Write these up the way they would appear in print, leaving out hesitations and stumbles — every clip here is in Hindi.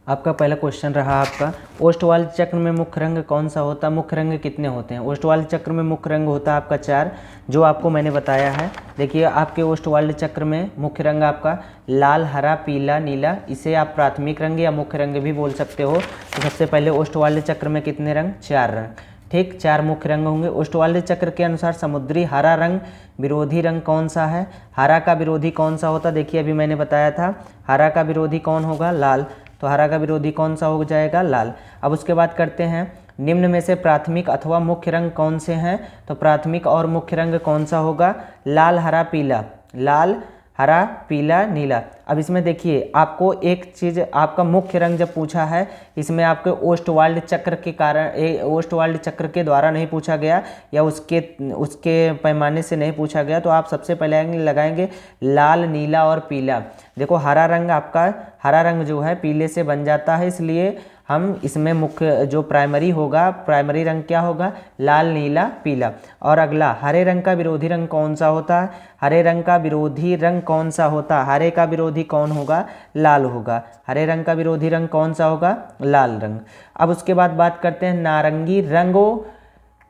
आपका पहला क्वेश्चन रहा आपका ओस्टवाल्ड चक्र में मुख्य रंग कौन सा होता है, मुख्य रंग कितने होते हैं। ओस्टवाल्ड चक्र में मुख्य रंग होता है आपका 4, जो आपको मैंने बताया है। देखिए आपके ओस्टवाल्ड चक्र में मुख्य रंग आपका लाल, हरा, पीला, नीला, इसे आप प्राथमिक रंग या मुख्य रंग भी बोल सकते हो। तो सबसे पहले ओस्टवाल्ड चक्र में कितने रंग, 4 रंग, ठीक, 4 मुख्य रंग होंगे। ओस्टवाल्ड चक्र के अनुसार समुद्री हरा रंग विरोधी रंग कौन सा है, हरा का विरोधी कौन सा होता, देखिए अभी मैंने बताया था हरा का विरोधी कौन होगा, लाल, तो हरा का विरोधी कौन सा हो जाएगा, लाल। अब उसके बाद करते हैं निम्न में से प्राथमिक अथवा मुख्य रंग कौन से हैं, तो प्राथमिक और मुख्य रंग कौन सा होगा, लाल, हरा, पीला, लाल, हरा, पीला, नीला। अब इसमें देखिए आपको एक चीज़, आपका मुख्य रंग जब पूछा है इसमें आपके ओस्टवाल्ड चक्र के कारण, ओस्टवाल्ड चक्र के द्वारा नहीं पूछा गया या उसके पैमाने से नहीं पूछा गया, तो आप सबसे पहले लगाएंगे लाल, नीला और पीला। देखो हरा रंग आपका, हरा रंग जो है पीले से बन जाता है, इसलिए हम इसमें मुख्य जो प्राइमरी होगा, प्राइमरी रंग क्या होगा, लाल, नीला, पीला। और अगला हरे रंग का विरोधी रंग कौन सा होता है, हरे रंग का विरोधी रंग कौन सा होता है, हरे का विरोधी कौन होगा, लाल होगा। हरे रंग का विरोधी रंग कौन सा होगा, लाल रंग। अब उसके बाद बात करते हैं नारंगी रंगों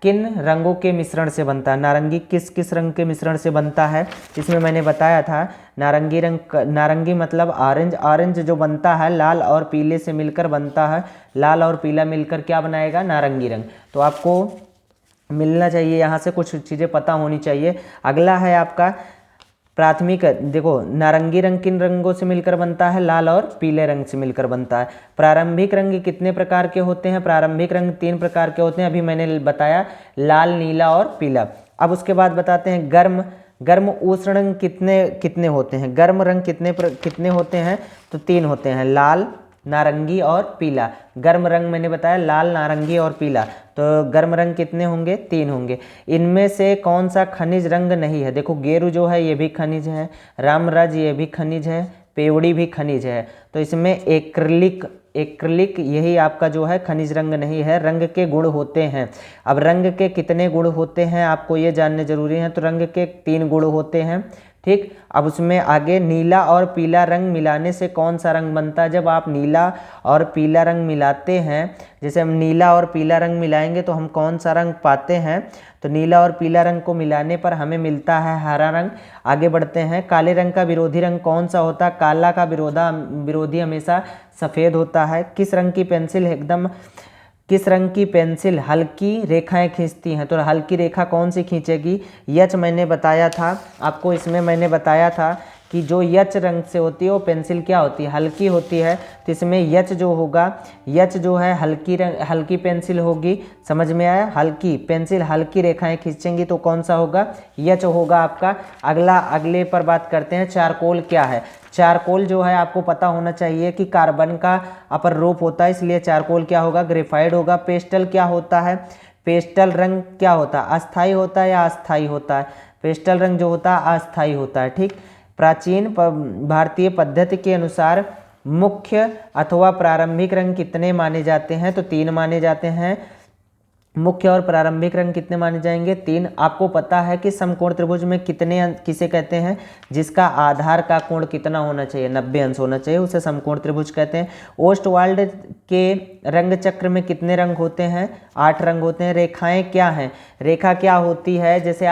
किन रंगों के मिश्रण से बनता है, नारंगी किस किस रंग के मिश्रण से बनता है। इसमें मैंने बताया था नारंगी रंग, नारंगी मतलब ऑरेंज, ऑरेंज जो बनता है लाल और पीले से मिलकर बनता है, लाल और पीला मिलकर क्या बनाएगा, नारंगी रंग। तो आपको मिलना चाहिए यहाँ से, कुछ चीज़ें पता होनी चाहिए। अगला है आपका प्राथमिक, देखो नारंगी रंग किन रंगों से मिलकर बनता है, लाल और पीले रंग से मिलकर बनता है। प्रारंभिक रंग कितने प्रकार के होते हैं, प्रारंभिक रंग 3 प्रकार के होते हैं, अभी मैंने बताया लाल, नीला और पीला। अब उसके बाद बताते हैं गर्म उष्ण रंग कितने कितने होते हैं, गर्म रंग कितने होते हैं, तो 3 होते हैं, लाल, नारंगी और पीला। गर्म रंग मैंने बताया लाल, नारंगी और पीला, तो गर्म रंग कितने होंगे, 3 होंगे। इनमें से कौन सा खनिज रंग नहीं है, देखो गेरू जो है ये भी खनिज है, रामराज ये भी खनिज है, पेवड़ी भी खनिज है, तो इसमें एक्रिलिक यही आपका जो है खनिज रंग नहीं है। रंग के गुण होते हैं, अब रंग के कितने गुण होते हैं आपको ये जानने जरूरी है, तो रंग के 3 गुण होते हैं, ठीक। अब उसमें आगे नीला और पीला रंग मिलाने से कौन सा रंग बनता है, जब आप नीला और पीला रंग मिलाते हैं, जैसे हम नीला और पीला रंग मिलाएंगे तो हम कौन सा रंग पाते हैं, तो नीला और पीला रंग को मिलाने पर हमें मिलता है हरा रंग। आगे बढ़ते हैं, काले रंग का विरोधी रंग कौन सा होता है, काला का विरोधी हमेशा सफ़ेद होता है। किस रंग की पेंसिल हल्की रेखाएं खींचती हैं, तो हल्की रेखा कौन सी खींचेगी, यच मैंने बताया था आपको, इसमें मैंने बताया था कि जो यच रंग से होती है वो पेंसिल क्या होती है, हल्की होती है, तो इसमें यच जो होगा, यच जो है हल्की पेंसिल होगी, समझ में आया, हल्की पेंसिल हल्की रेखाएं खींचेंगी तो कौन सा होगा, यच होगा आपका। अगले पर बात करते हैं, चारकोल क्या है। चारकोल जो है आपको पता होना चाहिए कि कार्बन का अपर रूप होता है, इसलिए चारकोल क्या होगा, ग्रेफाइट होगा। पेस्टल क्या होता है, पेस्टल रंग क्या होता है, अस्थाई होता है या अस्थाई होता है, पेस्टल रंग जो होता है अस्थाई होता है, ठीक। प्राचीन भारतीय पद्धति के अनुसार मुख्य अथवा प्रारंभिक रंग कितने माने जाते हैं, तो 3 माने जाते हैं। मुख्य और प्रारंभिक रंग कितने माने जाएंगे, 3। आपको पता है कि समकोण त्रिभुज में किसे कहते हैं, जिसका आधार का कोण कितना होना चाहिए, 90 अंश होना चाहिए, उसे समकोण त्रिभुज कहते हैं। ओस्टवाल्ड के रंग चक्र में कितने रंग होते हैं, 8 रंग होते हैं। रेखाएं क्या हैं, रेखा क्या होती है, जैसे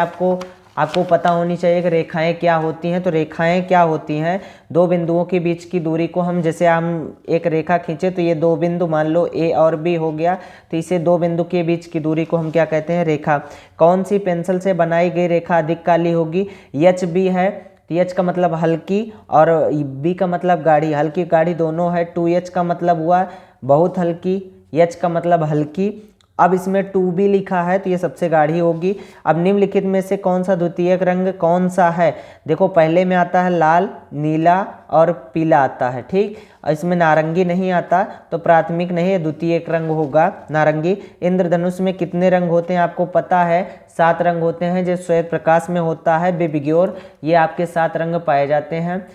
आपको पता होनी चाहिए कि रेखाएं क्या होती हैं, तो रेखाएं क्या होती हैं, 2 बिंदुओं के बीच की दूरी को हम, जैसे हम एक रेखा खींचे तो ये 2 बिंदु मान लो ए और बी हो गया, तो इसे 2 बिंदु के बीच की दूरी को हम क्या कहते हैं, रेखा। कौन सी पेंसिल से बनाई गई रेखा अधिक काली होगी, एच बी है, तो एच का मतलब हल्की और बी का मतलब गाढ़ी, हल्की गाढ़ी दोनों है। 2H का मतलब हुआ बहुत हल्की, एच का मतलब हल्की। अब इसमें 2B लिखा है तो ये सबसे गाढ़ी होगी। अब निम्नलिखित में से कौन सा द्वितीयक रंग कौन सा है, देखो पहले में आता है लाल, नीला और पीला आता है, ठीक। इसमें नारंगी नहीं आता, तो प्राथमिक नहीं है, द्वितीयक रंग होगा नारंगी। इंद्रधनुष में कितने रंग होते हैं आपको पता है, 7 रंग होते हैं, जो श्वेत प्रकाश में होता है बेबिग्योर, ये आपके 7 रंग पाए जाते हैं।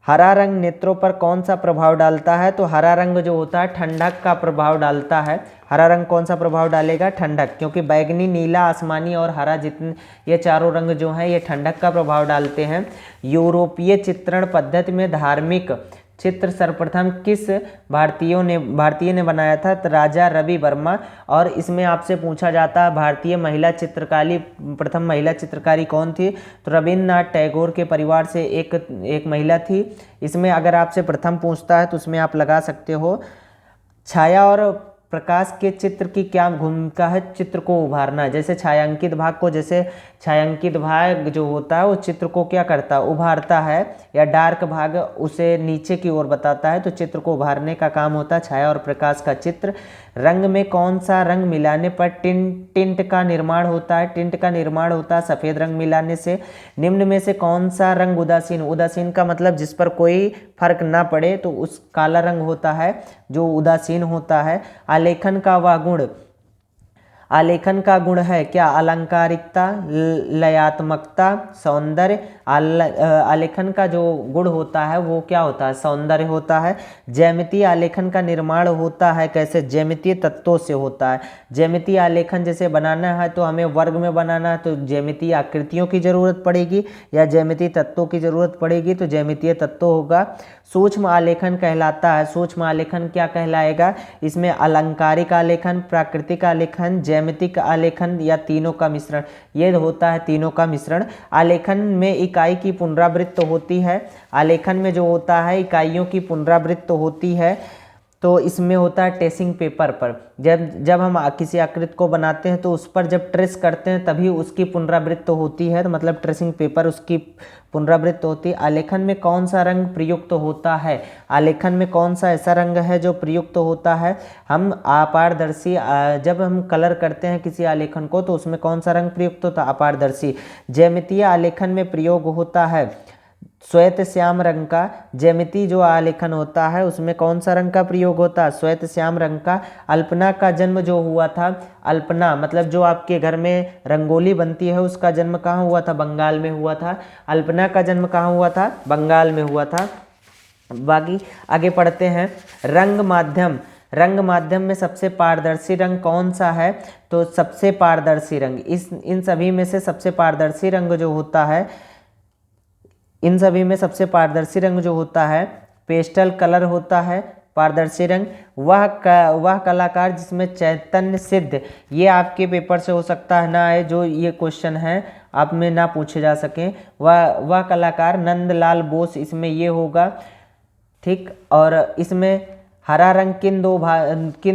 हरा रंग नेत्रों पर कौन सा प्रभाव डालता है, तो हरा रंग जो होता है ठंडक का प्रभाव डालता है। हरा रंग कौन सा प्रभाव डालेगा, ठंडक, क्योंकि बैगनी, नीला, आसमानी और हरा जितने ये चारों रंग जो हैं ये ठंडक का प्रभाव डालते हैं। यूरोपीय चित्रण पद्धति में धार्मिक चित्र सर्वप्रथम किस भारतीय ने बनाया था? तो राजा रवि वर्मा। और इसमें आपसे पूछा जाता है भारतीय महिला चित्रकारी, प्रथम महिला चित्रकारी कौन थी? तो रविन्द्रनाथ टैगोर के परिवार से एक महिला थी। इसमें अगर आपसे प्रथम पूछता है तो उसमें आप लगा सकते हो छाया और प्रकाश के चित्र की क्या भूमिका है? चित्र को उभारना। जैसे छायांकित भाग को, जैसे छायांकित भाग जो होता है वो चित्र को क्या करता है? उभारता है। या डार्क भाग उसे नीचे की ओर बताता है, तो चित्र को उभारने का काम होता है छाया और प्रकाश का चित्र। रंग में कौन सा रंग मिलाने पर टिंट का निर्माण होता है? टिंट का निर्माण होता है सफ़ेद रंग मिलाने से। निम्न में से कौन सा रंग उदासीन? उदासीन का मतलब जिस पर कोई फर्क ना पड़े, तो उस काला रंग होता है जो उदासीन होता है। आलेखन का वह गुण, आलेखन का गुण है क्या? अलंकारिकता, लयात्मकता, सौंदर्य। आलेखन का जो गुण होता है वो क्या होता है? सौंदर्य होता है। ज्यामितीय आलेखन का निर्माण होता है कैसे? ज्यामितीय तत्वों से होता है। ज्यामितीय आलेखन जैसे बनाना है तो हमें वर्ग में बनाना है तो ज्यामितीय आकृतियों की जरूरत पड़ेगी, या ज्यामितीय तत्वों की जरूरत पड़ेगी तो ज्यामितीय तत्व होगा। सूक्ष्म आलेखन कहलाता है। सूक्ष्म आलेखन क्या कहलाएगा? इसमें अलंकारिक आलेखन, प्राकृतिक आलेखन, ज्यामितिक आलेखन या तीनों का मिश्रण, ये होता है तीनों का मिश्रण। आलेखन में इकाई की पुनरावृत्ति होती है। आलेखन में जो होता है इकाइयों की पुनरावृत्ति होती है, तो इसमें होता है ट्रेसिंग पेपर पर। जब हम किसी आकृति को बनाते हैं तो उस पर जब ट्रेस करते हैं तभी उसकी पुनरावृत्ति होती है, तो मतलब ट्रेसिंग पेपर उसकी पुनरावृत्ति होती है। आलेखन में कौन सा रंग प्रयुक्त होता है? आलेखन में कौन सा ऐसा रंग है जो प्रयुक्त होता है? हम अपारदर्शी, जब हम कलर करते हैं किसी आलेखन को तो उसमें कौन सा रंग प्रयुक्त होता है? अपारदर्शी। ज्यामितीय आलेखन में प्रयोग होता है श्वेत श्याम रंग का। ज्यामिति जो आलेखन होता है उसमें कौन सा रंग का प्रयोग होता है? श्वेत श्याम रंग का। अल्पना का जन्म जो हुआ था, अल्पना मतलब जो आपके घर में रंगोली बनती है उसका जन्म कहाँ हुआ था? बंगाल में हुआ था। अल्पना का जन्म कहाँ हुआ था? बंगाल में हुआ था। बाकी आगे पढ़ते हैं। रंग माध्यम, रंग माध्यम में सबसे पारदर्शी रंग कौन सा है? तो सबसे पारदर्शी रंग, इन सभी में से सबसे पारदर्शी रंग जो होता है, इन सभी में सबसे पारदर्शी रंग जो होता है पेस्टल कलर होता है। पारदर्शी रंग वह कलाकार जिसमें चैतन्य सिद्ध, ये आपके पेपर से हो सकता है ना आए, जो ये क्वेश्चन है आप में ना पूछे जा सके। वह कलाकार नंदलाल बोस, इसमें ये होगा। ठीक, और इसमें हरा रंग किन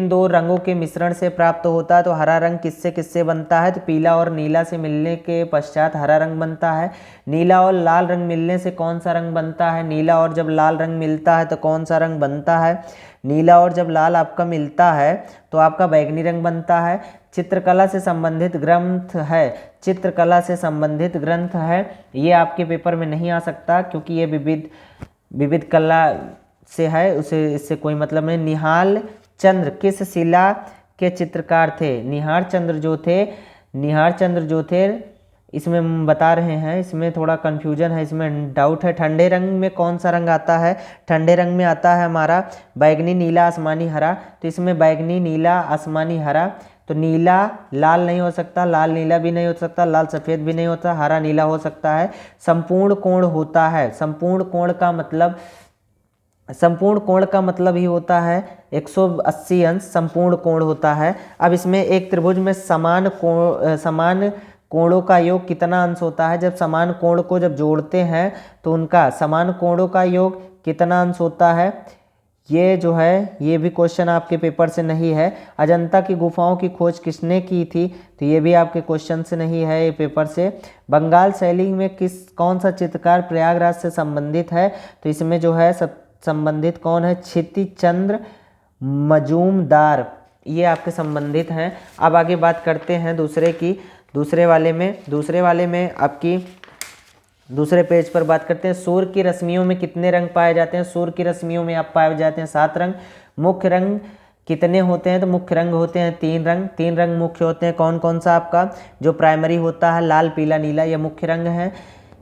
दो रंगों के मिश्रण से प्राप्त होता है? तो हरा रंग किससे किससे बनता है? तो पीला और नीला से मिलने के पश्चात हरा रंग बनता है। नीला और लाल रंग मिलने से कौन सा रंग बनता है? नीला और जब लाल रंग मिलता है तो कौन सा रंग बनता है? नीला और जब लाल आपका मिलता है तो आपका बैंगनी रंग बनता है। चित्रकला से संबंधित ग्रंथ है, चित्रकला से संबंधित ग्रंथ है, ये आपके पेपर में नहीं आ सकता क्योंकि ये विविध कला से है, उसे इससे कोई मतलब नहीं। निहाल चंद्र किस शिला के चित्रकार थे? निहार चंद्र जो थे इसमें हम बता रहे हैं, इसमें थोड़ा कन्फ्यूजन है, इसमें डाउट है। ठंडे रंग में कौन सा रंग आता है? ठंडे रंग में आता है हमारा बैगनी, नीला, आसमानी, हरा। तो इसमें बैगनी, नीला, आसमानी, हरा। तो नीला लाल नहीं हो सकता, लाल नीला भी नहीं हो सकता, लाल सफ़ेद भी नहीं होता, हरा नीला हो सकता है। संपूर्ण कोण होता है, संपूर्ण कोण का मतलब ही होता है 180 अंश संपूर्ण कोण होता है। अब इसमें एक त्रिभुज में समान कोणों का योग कितना अंश होता है? जब समान कोण को जब जोड़ते हैं तो उनका समान कोणों का योग कितना अंश होता है? ये जो है ये भी क्वेश्चन आपके पेपर से नहीं है। अजंता की गुफाओं की खोज किसने की थी? तो ये भी आपके क्वेश्चन से नहीं है ये पेपर से। बंगाल शैली में कौन सा चित्रकार प्रयागराज से संबंधित है? तो इसमें जो है संबंधित कौन है? क्षितिज चंद्र मजूमदार, ये आपके संबंधित हैं। अब आगे बात करते हैं दूसरे वाले में आपकी दूसरे पेज पर बात करते हैं। सूर्य की रश्मियों में कितने रंग पाए जाते हैं? सूर्य की रश्मियों में आप पाए जाते हैं 7 रंग। मुख्य रंग कितने होते हैं? तो मुख्य रंग होते हैं 3 रंग। 3 रंग मुख्य होते हैं। कौन कौन सा? आपका जो प्राइमरी होता है लाल, पीला, नीला, ये मुख्य रंग है।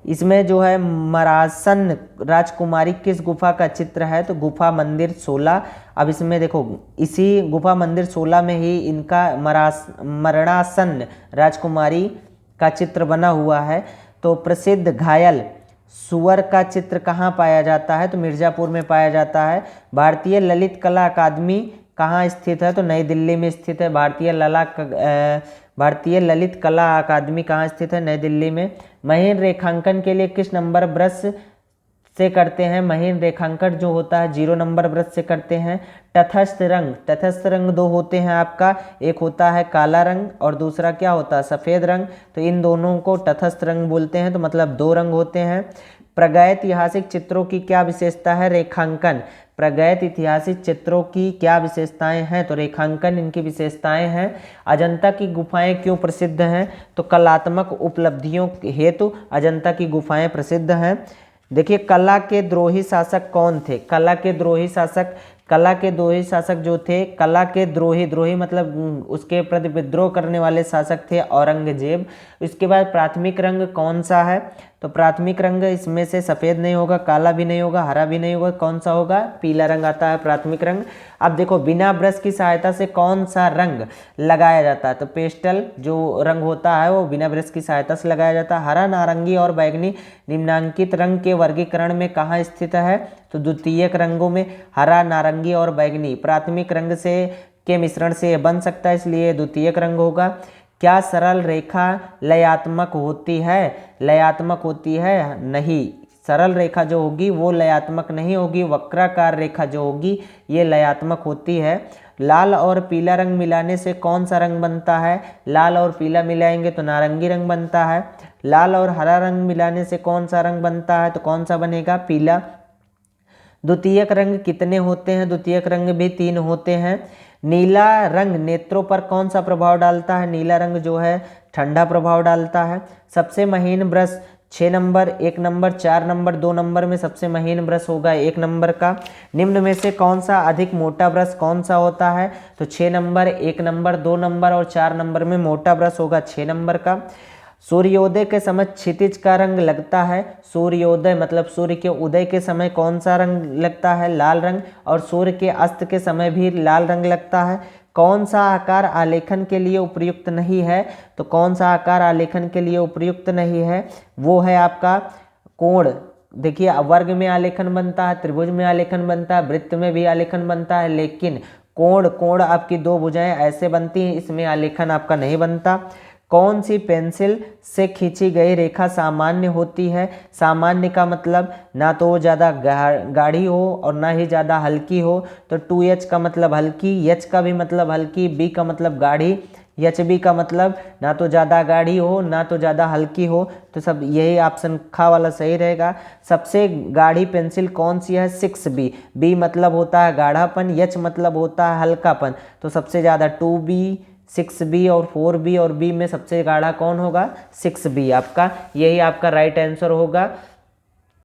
इसमें जो है मरासन राजकुमारी किस गुफा का चित्र है? तो गुफा मंदिर 16। अब इसमें देखो इसी गुफा मंदिर 16 में ही इनका मरणासन राजकुमारी का चित्र बना हुआ है। तो प्रसिद्ध घायल सुअर का चित्र कहाँ पाया जाता है? तो मिर्ज़ापुर में पाया जाता है। भारतीय ललित कला अकादमी कहाँ स्थित है? तो नई दिल्ली में स्थित है। भारतीय ललित कला अकादमी कहाँ स्थित है? नई दिल्ली में। महीन रेखांकन के लिए किस नंबर ब्रश से करते हैं? महीन रेखांकन जो होता है 0 नंबर ब्रश से करते हैं। तटस्थ रंग दो होते हैं आपका, एक होता है काला रंग और दूसरा क्या होता है? सफ़ेद रंग। तो इन दोनों को तटस्थ रंग बोलते हैं, तो मतलब 2 रंग होते हैं। प्रागैतिहासिक चित्रों की क्या विशेषता है? रेखांकन। प्रागैतिहासिक चित्रों की क्या विशेषताएं हैं? तो रेखांकन इनकी विशेषताएं हैं। अजंता की गुफाएं क्यों प्रसिद्ध हैं? तो कलात्मक उपलब्धियों हेतु अजंता की गुफाएं प्रसिद्ध हैं। देखिए, कला के द्रोही शासक कौन थे? कला के द्रोही शासक जो थे, कला के द्रोही मतलब उसके प्रति विद्रोह करने वाले शासक थे औरंगजेब। इसके बाद प्राथमिक रंग कौन सा है? तो प्राथमिक रंग इसमें से सफ़ेद नहीं होगा, काला भी नहीं होगा, हरा भी नहीं होगा, कौन सा होगा? पीला रंग आता है प्राथमिक रंग। अब देखो, बिना ब्रश की सहायता से कौन सा रंग लगाया जाता है? तो पेस्टल जो रंग होता है वो बिना ब्रश की सहायता से लगाया जाता है। हरा, नारंगी और बैंगनी निम्नांकित रंग के वर्गीकरण में कहाँ स्थित है? तो द्वितीयक रंगों में। हरा, नारंगी और बैंगनी प्राथमिक रंग से के मिश्रण से बन सकता है, इसलिए द्वितीयक रंग होगा। क्या सरल रेखा लयात्मक होती है? लयात्मक होती है? नहीं, सरल रेखा जो होगी वो लयात्मक नहीं होगी। वक्राकार रेखा जो होगी ये लयात्मक होती है। लाल और पीला रंग मिलाने से कौन सा रंग बनता है? लाल और पीला मिलाएंगे तो नारंगी रंग बनता है। लाल और हरा रंग मिलाने से कौन सा रंग बनता है? तो कौन सा बनेगा? पीला। द्वितीयक रंग कितने होते हैं? द्वितीयक रंग भी 3 होते हैं। नीला रंग नेत्रों पर कौन सा प्रभाव डालता है? नीला रंग जो है ठंडा प्रभाव डालता है। सबसे महीन brush 6 number, 1 number, 4 number, 2 number में सबसे महीन ब्रश होगा 1 नंबर का। निम्न में से कौन सा अधिक मोटा ब्रश कौन सा होता है? तो 6 नंबर, 1 नंबर, 2 नंबर और 4 नंबर में मोटा ब्रश होगा 6 नंबर का। सूर्योदय के समय क्षितिज का रंग लगता है। सूर्योदय मतलब सूर्य के उदय के समय कौन सा रंग लगता है? लाल रंग। और सूर्य के अस्त के समय भी लाल रंग लगता है। कौन सा आकार आलेखन के लिए उपयुक्त नहीं है? तो कौन सा आकार आलेखन के लिए उपयुक्त नहीं है? वो है आपका कोण। देखिए, वर्ग में आलेखन बनता है, त्रिभुज में आलेखन बनता है, वृत्त में भी आलेखन बनता है, लेकिन कोण आपकी 2 भुजाएं ऐसे बनती हैं, इसमें आलेखन आपका नहीं बनता। कौन सी पेंसिल से खींची गई रेखा सामान्य होती है? सामान्य का मतलब ना तो वो ज़्यादा गाढ़ी हो और ना ही ज़्यादा हल्की हो। तो 2H का मतलब हल्की, H का भी मतलब हल्की, B का मतलब गाढ़ी, HB का मतलब ना तो ज़्यादा गाढ़ी हो ना तो ज़्यादा हल्की हो। तो सब यही ऑप्शन खा वाला सही रहेगा। सबसे गाढ़ी पेंसिल कौन सी है? 6B। B मतलब होता है गाढ़ापन, H मतलब होता है हल्कापन। तो सबसे ज़्यादा 2B, 6B और 4B और B में सबसे गाढ़ा कौन होगा? 6B आपका, यही आपका राइट आंसर होगा।